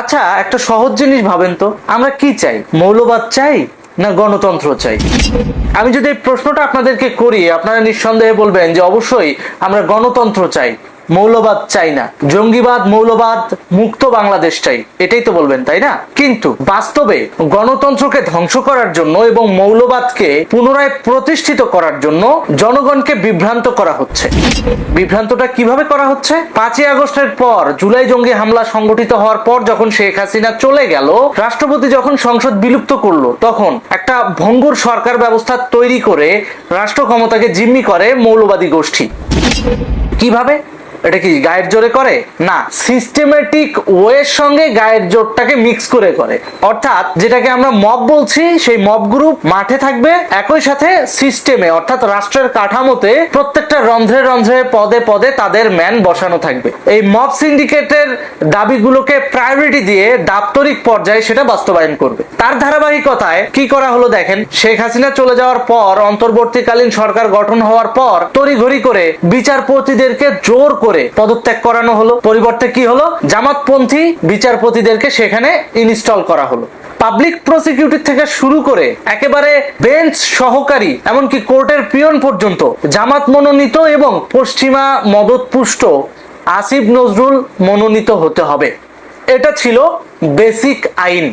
আচ্ছা, একটা সহজ জিনিস ভাবেন তো, আমরা কি চাই? মৌলবাদ চাই না গণতন্ত্র চাই? আমি যদি এই প্রশ্নটা আপনাদেরকে করি, আপনারা নিঃসন্দেহে বলবেন যে অবশ্যই আমরা গণতন্ত্র চাই, মৌলবাদ চাই না, জঙ্গিবাদ মৌলবাদ মুক্ত বাংলাদেশ চাই, এটাই তো বলবেন, তাই না? কিন্তু বাস্তবে গণতন্ত্রকে ধ্বংস করার জন্য এবং মৌলবাদকে পুনরায় প্রতিষ্ঠিত করার জন্য জনগণকে বিভ্রান্ত করা হচ্ছে। বিভ্রান্তটা কিভাবে করা হচ্ছে? 5ই আগস্টের পর, জুলাই জঙ্গি হামলা সংগঠিত হওয়ার পর যখন শেখ হাসিনা চলে গেল, রাষ্ট্রপতি যখন সংসদ বিলুপ্ত করলো, তখন একটা ভঙ্গুর সরকার ব্যবস্থা তৈরি করে রাষ্ট্র ক্ষমতাকে জিম্মি করে মৌলবাদী গোষ্ঠী। কিভাবে? এটা কি গায়ের জোরে করে? না, সিস্টেমেটিক ওয়ের সঙ্গে গায়ের জোরটাকে মিক্স করে করে। অর্থাৎ যেটাকে আমরা মব বলছি, সেই মব গ্রুপ মাঠে থাকবে, একই সাথে সিস্টেমে অর্থাৎ রাষ্ট্রের কাঠামোতে প্রত্যেকটা রন্ধ্রে রন্ধ্রে পদে পদে তাদের ম্যান বসানো থাকবে। এই মব সিন্ডিকেটের দাবিগুলোকে প্রায়োরিটি দিয়ে দাপ্তরিক পর্যায়ে সেটা বাস্তবায়ন করবে। তার ধারাবাহিকতায় কি করা হলো দেখেন, শেখ হাসিনা চলে যাওয়ার পর, অন্তর্বর্তীকালীন সরকার গঠন হওয়ার পর তড়িঘড়ি করে বিচারপতিদেরকে জোর করে পদত্যাগ করানো হলো। পরিবর্তে কি হলো? জামাতপন্থী বিচারপতিদেরকে সেখানে ইনস্টল করা হলো। পাবলিক প্রসিকিউটর থেকে শুরু করে একেবারে বেঞ্চ সহকারী, এমনকি কোর্টের পিয়ন পর্যন্ত জামাত মনোনীত এবং পশ্চিমা মদতপুষ্ট আসিফ নজরুল মনোনীত হতে হবে। এটা ছিল বেসিক আইন।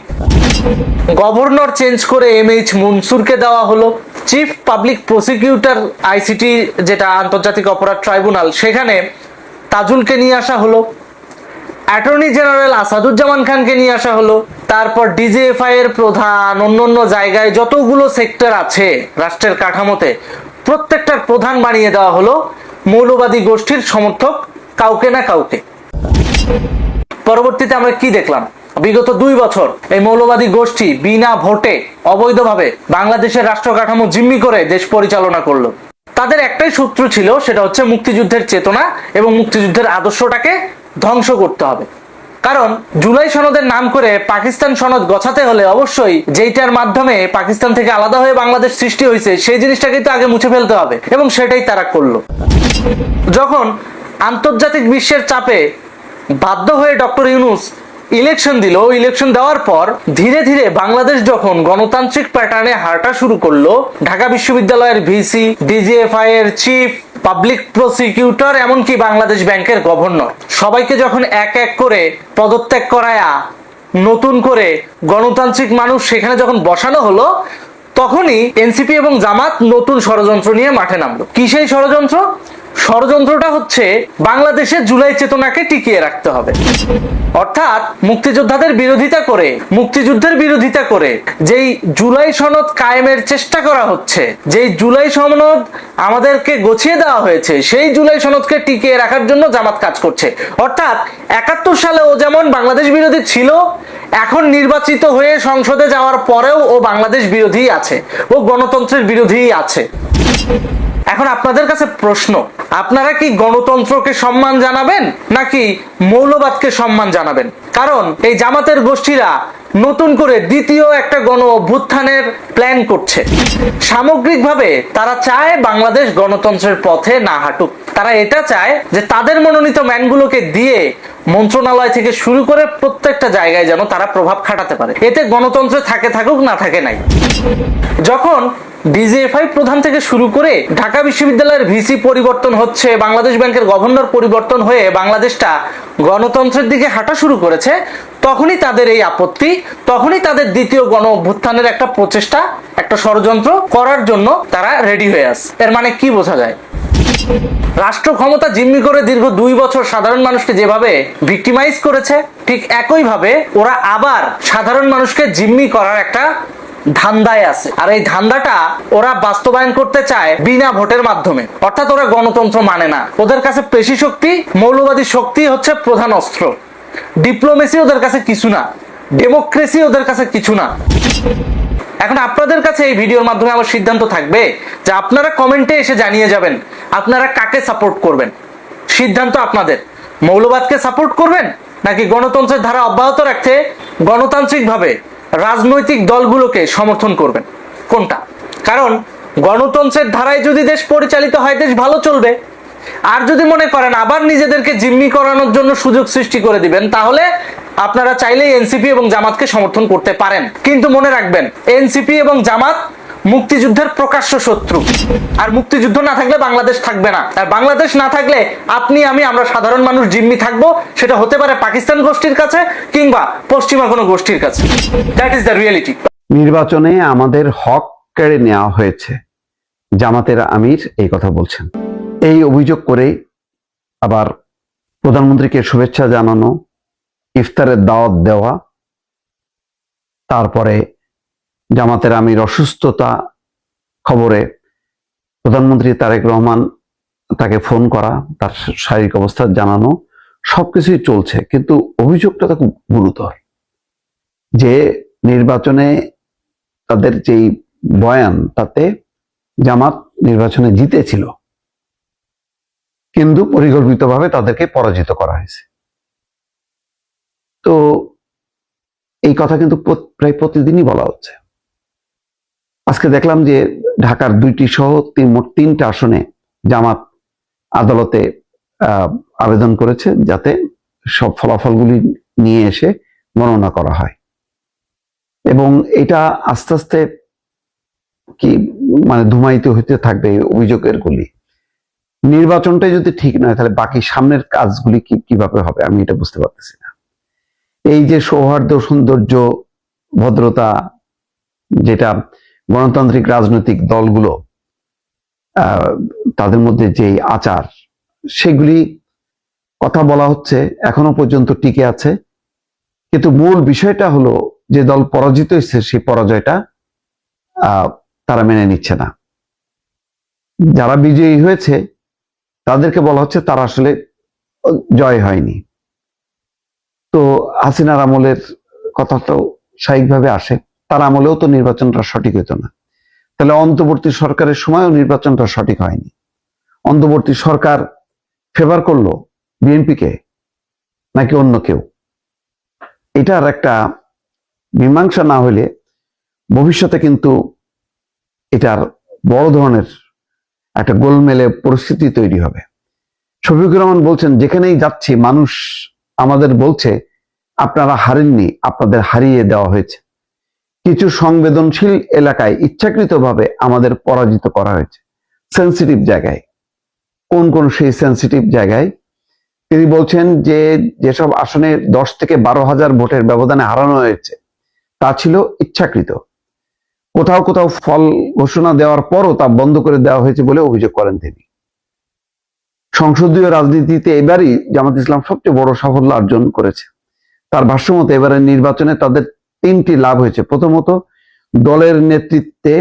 গভর্নর চেঞ্জ করে MH মনসুরকে দেওয়া হলো। চিফ পাবলিক প্রসিকিউটর ICT, যেটা আন্তর্জাতিক অপরাধ ট্রাইব্যুনাল, সেখানে তাজুলকে নিয়ে আসা হলো। অ্যাটর্নি জেনারেল আসাদুজ্জামান খানকে নিয়ে আসা হলো। তারপর DGFI এর প্রধান, অন্য জায়গায় যতগুলো সেক্টর আছে রাষ্ট্রের কাঠামোতে, প্রত্যেকটার প্রধান বানিয়ে দেওয়া হলো মৌলবাদী গোষ্ঠীর সমর্থক কাউকে না কাউকে। পরবর্তীতে আমরা কি দেখলাম? বিগত 2 বছর এই মৌলবাদী গোষ্ঠী বিনা ভোটে অবৈধভাবে বাংলাদেশের রাষ্ট্র কাঠামো জিম্মি করে দেশ পরিচালনা করলো। তাদের একটাই সূত্র ছিল, সেটা হচ্ছে মুক্তিযুদ্ধের চেতনা এবং মুক্তিযুদ্ধের আদর্শটাকে ধ্বংস করতে হবে। কারণ জুলাই সনদের নাম করে পাকিস্তান সনদ গছাতে হলে অবশ্যই যেইটার মাধ্যমে পাকিস্তান থেকে আলাদা হয়ে বাংলাদেশ সৃষ্টি হয়েছে, সেই জিনিসটাকে তো আগে মুছে ফেলতে হবে, এবং সেটাই তারা করলো। যখন আন্তর্জাতিক বিশ্বের চাপে বাধ্য হয়ে ডক্টর ইউনূস ইলেকশন দিল, ইলেকশন দেওয়ার পর ধীরে ধীরে বাংলাদেশ যখন গণতান্ত্রিক প্যাটার্নে হাঁটা শুরু করলো, ঢাকা বিশ্ববিদ্যালয়ের VC, DGFI এর চিফ, পাবলিক প্রসিকিউটর, এমনকি বাংলাদেশ ব্যাংকের গভর্নর, সবাইকে যখন এক এক করে পদত্যাগ করায়া নতুন করে গণতান্ত্রিক মানুষ সেখানে যখন বসানো হলো, তখনই NCP এবং জামাত নতুন ষড়যন্ত্র নিয়ে মাঠে নামলো। কি সেই ষড়যন্ত্র? ষড়যন্ত্রটা হচ্ছে বাংলাদেশের জুলাই চেতনাকে টিকিয়ে রাখতে হবে। অর্থাৎ মুক্তিযোদ্ধাদের বিরোধিতা করে, মুক্তিযুদ্ধের বিরোধিতা করে যেই জুলাই সনদ কায়েমের চেষ্টা করা হচ্ছে, যেই জুলাই সনদ আমাদেরকে গছিয়ে দেওয়া হয়েছে, সেই জুলাই সনদকে টিকিয়ে রাখার জন্য জামাত কাজ করছে। অর্থাৎ 71 সালে ও যেমন বাংলাদেশ বিরোধী ছিল, এখন নির্বাচিত হয়ে সংসদে যাওয়ার পরেও ও বাংলাদেশ বিরোধী আছে, ও গণতন্ত্রের বিরোধী আছে। এখন আপনাদের কাছে প্রশ্ন, আপনারা কি গণতন্ত্রকে সম্মান জানাবেন নাকি মৌলবাদকে সম্মান জানাবেন? কারণ এই জামাতের গোষ্ঠীরা নতুন করে দ্বিতীয় একটা গণ অভ্যুত্থানের প্ল্যান করছে। সামগ্রিকভাবে তারা চায় বাংলাদেশ গণতন্ত্রের পথে না হাঁটুক। তারা এটা চায় যে তাদের মনোনীত ম্যানগুলোকে দিয়ে মন্ত্রণালয় থেকে শুরু করে প্রত্যেকটা জায়গায় যেন তারা প্রভাব খাটাতে পারে, এতে গণতন্ত্র থাকে থাকুক না থাকে নাই। যখন DGFI প্রধান থেকে শুরু করে ঢাকা বিশ্ববিদ্যালয়ের VC পরিবর্তন হচ্ছে, বাংলাদেশ ব্যাংকের গভর্নর পরিবর্তন হয়ে বাংলাদেশটা গণতন্ত্রের দিকে হাঁটা শুরু করেছে, তখনই তাদের এই আপত্তি, তখনই তাদের দ্বিতীয় গণ অভ্যুত্থানের একটা প্রচেষ্টা, একটা ষড়যন্ত্র করার জন্য তারা রেডি হয়ে আছে। এর মানে কি বোঝা যায়? রাষ্ট্র ক্ষমতা জিম্মি করে দীর্ঘ 2 বছর সাধারণ মানুষকে যেভাবে ভিক্টিমাইজ করেছে, ঠিক একইভাবে ওরা আবার সাধারণ মানুষকে জিম্মি করার একটা ধান্দায় আছে। আর এই ধান্দাটা ওরা বাস্তবায়ন করতে চায় বিনা ভোটের মাধ্যমে। অর্থাৎ ওরা গণতন্ত্র মানে না, ওদের কাছে পেশি শক্তি, মৌলবাদী শক্তি হচ্ছে প্রধান অস্ত্র। ডিপ্লোমেসি ওদের কাছে কিছু না, ডেমোক্রেসি ওদের কাছে কিছু না। এখন আপনাদের কাছে এই ভিডিওর মাধ্যমে আমার সিদ্ধান্ত থাকবে যে আপনারা কমেন্টে এসে জানিয়ে যাবেন আপনারা কাকে সাপোর্ট করবেন। সিদ্ধান্ত আপনাদের। মৌলবাদকে সাপোর্ট করবেন নাকি গণতন্ত্রের ধারা অব্যাহত রাখতে গণতান্ত্রিকভাবে রাজনৈতিক দলগুলোকে সমর্থন করবেন? কোনটা? কারণ গণতন্ত্রের ধারায় যদি দেশ পরিচালিত হয়, দেশ ভালো চলবে। আর যদি মনে করেন আবার নিজেদেরকে জিম্মি করানোর জন্য সুযোগ সৃষ্টি করে দিবেন, তাহলে আপনারা চাইলেই এনসিপি এবং জামাতকে সমর্থন করতে পারেন। কিন্তু মনে রাখবেন, এনসিপি এবং জামাত মুক্তিযুদ্ধের প্রকাশ্য শত্রু। আর মুক্তিযুদ্ধ না থাকলে বাংলাদেশ থাকবে না। আর বাংলাদেশ না থাকলে আপনি আমরা সাধারণ মানুষ জিম্মি থাকবো, সেটা হতে পারে পাকিস্তান গোষ্ঠীর কাছে কিংবা পশ্চিমা কোনো গোষ্ঠীর কাছে। That is the reality. নির্বাচনে আমাদের হক কেড়ে নেওয়া হয়েছে, জামাতের আমির এই কথা বলছেন। এই অভিযোগ করে আবার প্রধানমন্ত্রীকে শুভেচ্ছা জানানো, ইফতারের দাওয়াত দেওয়া, তারপরে জামাতের আমির অসুস্থতা খবরে প্রধানমন্ত্রী তারেক রহমান তাকে ফোন করা, তার শারীরিক অবস্থা জানানো, সবকিছুই চলছে। কিন্তু অভিযোগটা তো খুব গুরুতর যে নির্বাচনে তাদের যেই বয়ান, তাতে জামাত নির্বাচনে জিতেছিল, কিন্তু পরিকল্পিতভাবে তাদেরকে পরাজিত করা হয়েছে। তো এই কথা কিন্তু প্রায় প্রতিদিনই বলা হচ্ছে। আজকে দেখলাম যে ঢাকার 2টি সহ মোট 3টা আসনে জামাত আদালতে আবেদন করেছে যাতে সব ফলাফলগুলি নিয়ে এসে গণনা করা হয়। এবং এটা আস্তে আস্তে কি ধুমায়িত হতে থাকবে অভিযোগের গুলি। নির্বাচনটাই যদি ঠিক নয়, তাহলে বাকি সামনের কাজগুলি কিভাবে হবে আমি এটা বুঝতে পারতেছি না। এই যে সৌহার্দ্য, সৌন্দর্য, ভদ্রতা, যেটা গণতান্ত্রিক রাজনৈতিক দলগুলো তাদের মধ্যে যে আচার, সেগুলি কথা বলা হচ্ছে, এখনো পর্যন্ত টিকে আছে। কিন্তু মূল বিষয়টা হলো যে দল পরাজিত হয়েছে, সেই পরাজয়টা তারা মেনে নিচ্ছে না। যারা বিজয়ী হয়েছে তাদেরকে বলা হচ্ছে তারা আসলে জয় হয়নি। তো হাসিনার আমলের কথা তো স্বাভাবিকভাবে আসে, তার আমলেও তো নির্বাচনটা সঠিক হতো না। তাহলে অন্তর্বর্তী সরকারের সময়ও নির্বাচনটা সঠিক হয়নি। অন্তর্বর্তী সরকার ফেভার করলো বিএনপিকে নাকি অন্য কেউ? এটার একটা মীমাংসা না হলে ভবিষ্যতে কিন্তু এটার বড় ধরনের একটা গোলমেলে পরিস্থিতি তৈরি হবে। শফিকুর রহমান বলছেন, যেখানেই যাচ্ছি মানুষ আমাদের বলছে আপনারা হারেননি, আপনাদের হারিয়ে দেওয়া হয়েছে। কিছু সংবেদনশীল এলাকায় ইচ্ছাকৃতভাবে আমাদের পরাজিত করা হয়েছে, সেন্সিটিভ জায়গায়। কোন কোন সেই সেন্সিটিভ জায়গায়? তিনি বলছেন যে যেসব আসনে 10 থেকে 12,000 ভোটের ব্যবধানে হারানো হয়েছে, তা ছিল ইচ্ছাকৃত। কোথাও কোথাও ফল ঘোষণা দেওয়ার পরও তা বন্ধ করে দেওয়া হয়েছে বলে অভিযোগ করেন তিনি। সংসদীয় রাজনীতিতে এবারই জামাত ইসলাম সবচেয়ে বড় সাফল্য অর্জন করেছে। তার ভাষ্যমতে এবারের নির্বাচনে তাদের 3টি লাভ হয়েছে। প্রথমত, দলের নেতৃত্বে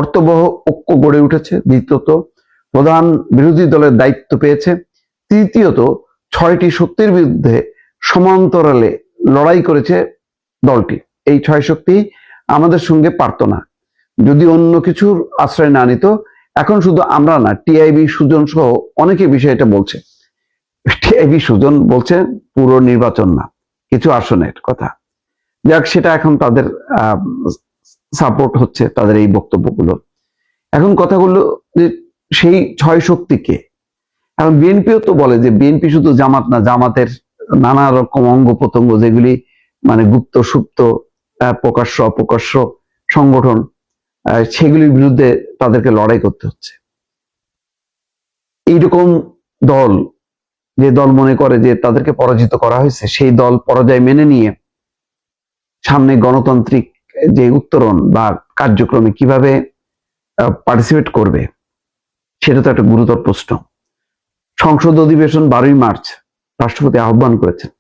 অর্থবহ ঐক্য গড়ে উঠেছে। দ্বিতীয়ত, প্রধান বিরোধী দলের দায়িত্ব পেয়েছে। তৃতীয়ত, 6টি শক্তির বিরুদ্ধে সমান্তরালে লড়াই করেছে দলটি। এই 6 শক্তি আমাদের সঙ্গে পারত না যদি অন্য কিছুর আশ্রয় না নিত। এখন শুধু আমরা না, টিআইবি, সুজন সহ অনেকে বিষয়টা বলছে। টিআইবি, সুজন বলছে পুরো নির্বাচন না, কিছু আসনের কথা। যাক, সেটা এখন তাদের সাপোর্ট হচ্ছে, তাদের এই বক্তব্যগুলো। এখন কথাগুলো যে সেই 6 শক্তিকে, এখন বিএনপিও তো বলে যে বিএনপি শুধু জামাত না, জামাতের নানা রকম অঙ্গ প্রত্যঙ্গ, যেগুলি গুপ্ত সুপ্ত, প্রকাশ্য অপ্রকাশ্য সংগঠন, সেগুলির বিরুদ্ধে তাদেরকে লড়াই করতে হচ্ছে। এইরকম দল, যে দল মনে করে যে তাদেরকে পরাজিত করা হয়েছে, সেই দল পরাজয় মেনে নিয়ে সামনে গণতান্ত্রিক যে উত্তরণ বা কার্যক্রমে কিভাবে পার্টিসিপেট করবে, সেটা তো একটা গুরুতর প্রশ্ন। সংসদ অধিবেশন 12ই মার্চ রাষ্ট্রপতি আহ্বান করেছেন।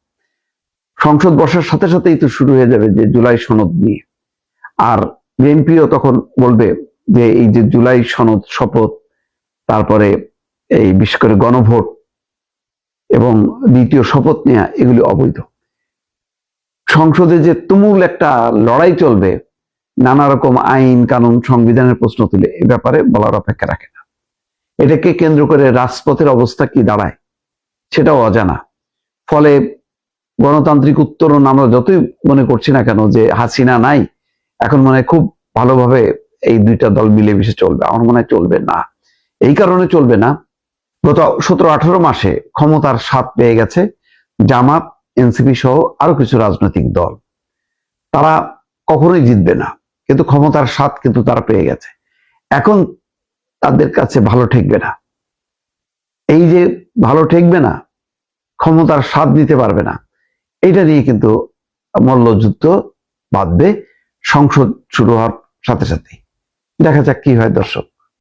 সংসদ বসার সাথে সাথেই তো শুরু হয়ে যাবে যে জুলাই সনদ নিয়ে। আর বিএনপিও তখন বলবে যে এই যে জুলাই সনদ, শপথ, তারপরে এই বিশেষ করে গণভোট এবং দ্বিতীয় শপথ নেওয়া, এগুলি অবৈধ। সংসদে যে তুমুল একটা লড়াই চলবে, নানা রকম আইন কানুন, সংবিধানের প্রশ্ন তুলে, এ ব্যাপারে বলার অপেক্ষা রাখে না। এটাকে কেন্দ্র করে রাজপথের অবস্থা কি দাঁড়ায় সেটাও অজানা। ফলে গণতান্ত্রিক উত্তরণ আমরা যতই মনে করছি না কেন যে হাসিনা নাই, এখন মনে হয় খুব ভালোভাবে এই 2টা দল মিলেমিশে চলবে, আমার মনে হয় চলবে না। এই কারণে চলবে না, গত 17-18 মাসে ক্ষমতার স্বাদ পেয়ে গেছে জামাত, এনসিপি সহ আরো কিছু রাজনৈতিক দল। তারা কখনোই জিতবে না, কিন্তু ক্ষমতার স্বাদ কিন্তু তারা পেয়ে গেছে। এখন তাদের কাছে ভালো ঠেকবে না। এই যে ভালো ঠেকবে না, ক্ষমতার স্বাদ নিতে পারবে না, এটা নিয়ে কিন্তু মল্লযুদ্ধ বাঁধবে সংসদ শুরু হওয়ার সাথে সাথে। দেখা যাক কি হয় দর্শক।